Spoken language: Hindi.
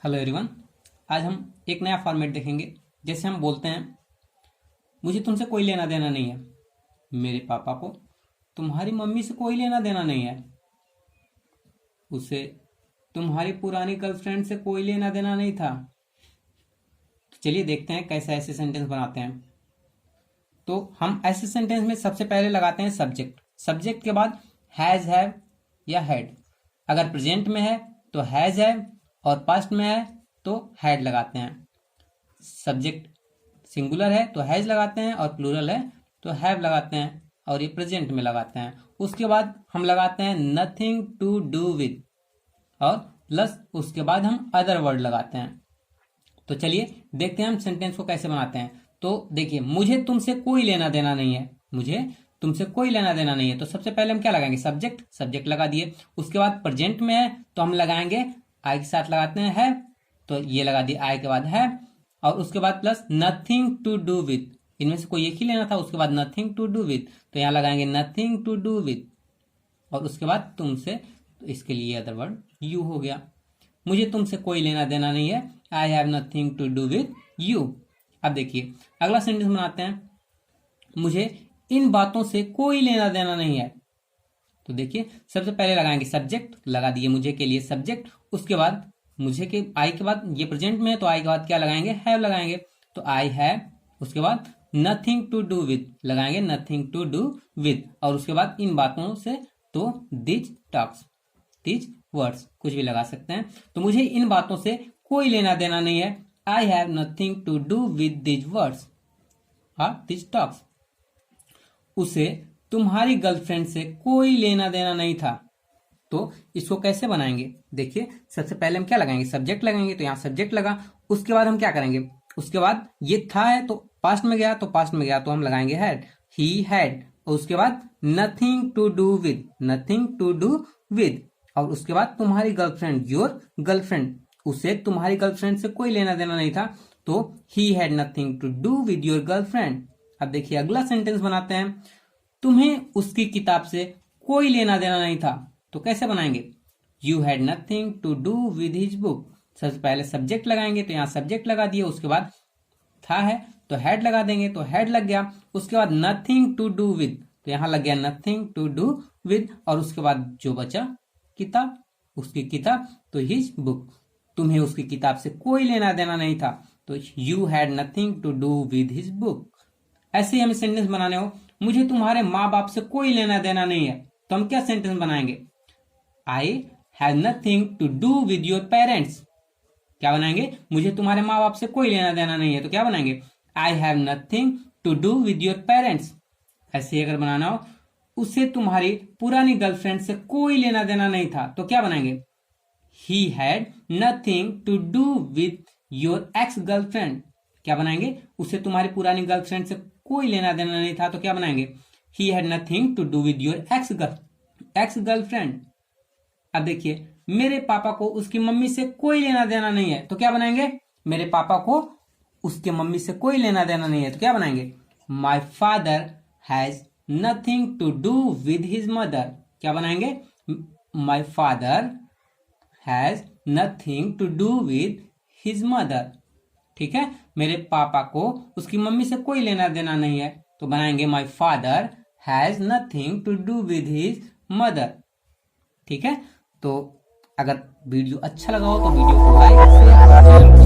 Hello everyone. आज हम एक नया फॉर्मेट देखेंगे। जैसे हम बोलते हैं, मुझे तुमसे कोई लेना देना नहीं है। मेरे पापा को तुम्हारी मम्मी से कोई लेना देना नहीं है। उसे तुम्हारी पुरानी गर्लफ्रेंड से कोई लेना देना नहीं था। तो चलिए देखते हैं कैसे ऐसे सेंटेंस बनाते हैं। तो हम ऐसे सेंटेंस में सबसे पहले लगाते हैं सब्जेक्ट। सब्जेक्ट के बाद हैज, हैव या हैड। अगर प्रेजेंट में है तो हैज, हैव, और पास्ट में है तो हैड लगाते हैं। सब्जेक्ट सिंगुलर है तो हैज लगाते हैं, और प्लूरल है तो हैव लगाते हैं, और ये प्रेजेंट में लगाते हैं। उसके बाद हम लगाते हैं नथिंग टू डू विद, और प्लस उसके बाद हम अदर वर्ड लगाते हैं। तो चलिए देखते हैं हम सेंटेंस को कैसे बनाते हैं। तो देखिए, मुझे तुमसे कोई लेना देना नहीं है। मुझे तुमसे कोई लेना देना नहीं है, तो सबसे पहले हम क्या लगाएंगे? सब्जेक्ट। सब्जेक्ट लगा दिए। उसके बाद प्रेजेंट में है तो हम लगाएंगे आई के साथ लगाते हैं है, तो ये लगा दिए आई के बाद है, और उसके बाद plus nothing to do with. इनमें से कोई एक ही लेना था। उसके बाद नथिंग टू डू विद, तो यहां लगाएंगे नथिंग टू डू विद, और उसके बाद तुमसे, तो इसके लिए अदर वर्ड यू हो गया। मुझे तुमसे कोई लेना देना नहीं है। I have nothing to do with you. अब देखिए अगला सेंटेंस बनाते हैं। मुझे इन बातों से कोई लेना देना नहीं है। तो देखिए सबसे पहले लगाएंगे सब्जेक्ट, लगा दिए मुझे के लिए सब्जेक्ट। उसके बाद मुझे के आई के बाद, ये प्रेजेंट में है तो आई के बाद क्या लगाएंगे? हैव लगाएंगे। तो आई हैव। उसके बाद नथिंग टू डू विद लगाएंगे, नथिंग टू डू विद, और उसके बाद इन बातों से तो दिज टॉक्स, दिज वर्ड्स, कुछ भी लगा सकते हैं। तो मुझे इन बातों से कोई लेना देना नहीं है। I have nothing to do with these words और दिज टॉक्स। उसे तुम्हारी गर्लफ्रेंड से कोई लेना देना नहीं था। तो इसको कैसे बनाएंगे? देखिए सबसे पहले हम क्या लगाएंगे? सब्जेक्ट लगाएंगे। तो यहां सब्जेक्ट लगा। उसके बाद हम क्या करेंगे? उसके बाद ये था है तो पास्ट में गया, तो पास्ट में गया तो हम लगाएंगे हैड, ही हैड। और उसके बाद nothing to do with, nothing to do with, और उसके बाद तुम्हारी गर्लफ्रेंड, योर गर्लफ्रेंड। उसे तुम्हारी गर्लफ्रेंड से कोई लेना देना नहीं था, तो he had nothing to do with your girlfriend. अब देखिए अगला सेंटेंस बनाते हैं। तुम्हें उसकी किताब से कोई लेना देना नहीं था। तो कैसे बनाएंगे? You had nothing to do with his book. सबसे पहले सब्जेक्ट लगाएंगे, तो यहां सब्जेक्ट लगा दिए। उसके बाद था है तो हैड लगा देंगे, तो हैड लग गया। उसके बाद नथिंग टू डू विद, तो यहां लग गया नथिंग टू डू विद, और उसके बाद जो बचा किताब, उसकी किताब, तो हिज बुक। तुम्हें उसकी किताब से कोई लेना देना नहीं था, तो you had nothing to do with his book. ऐसे ही हमें सेंटेंस बनाने हो। मुझे तुम्हारे माँ बाप से कोई लेना देना नहीं है, तो हम क्या सेंटेंस बनाएंगे? I have nothing to do with your parents. क्या बनाएंगे? मुझे तुम्हारे माँ बाप से कोई लेना देना नहीं है, तो क्या बनाएंगे? I have nothing to do with your parents. ऐसे ही अगर बनाना हो, उसे तुम्हारी पुरानी गर्लफ्रेंड से कोई लेना देना नहीं था, तो क्या बनाएंगे? He had nothing to do with your ex girlfriend. क्या बनाएंगे? उसे तुम्हारी पुरानी गर्लफ्रेंड से कोई लेना देना नहीं था, तो क्या बनाएंगे? He had nothing to do with your ex girlfriend. अब देखिए मेरे पापा को उसकी मम्मी से कोई लेना देना नहीं है, तो क्या बनाएंगे? मेरे पापा को उसके मम्मी से कोई लेना देना नहीं है, तो क्या बनाएंगे? My father has nothing to do with his mother. क्या बनाएंगे? My father has nothing to do with his mother. ठीक है, मेरे पापा को उसकी मम्मी से कोई लेना देना नहीं है, तो बनाएंगे my father has nothing to do with his mother. ठीक है, तो अगर वीडियो अच्छा लगा हो तो वीडियो को लाइक शेयर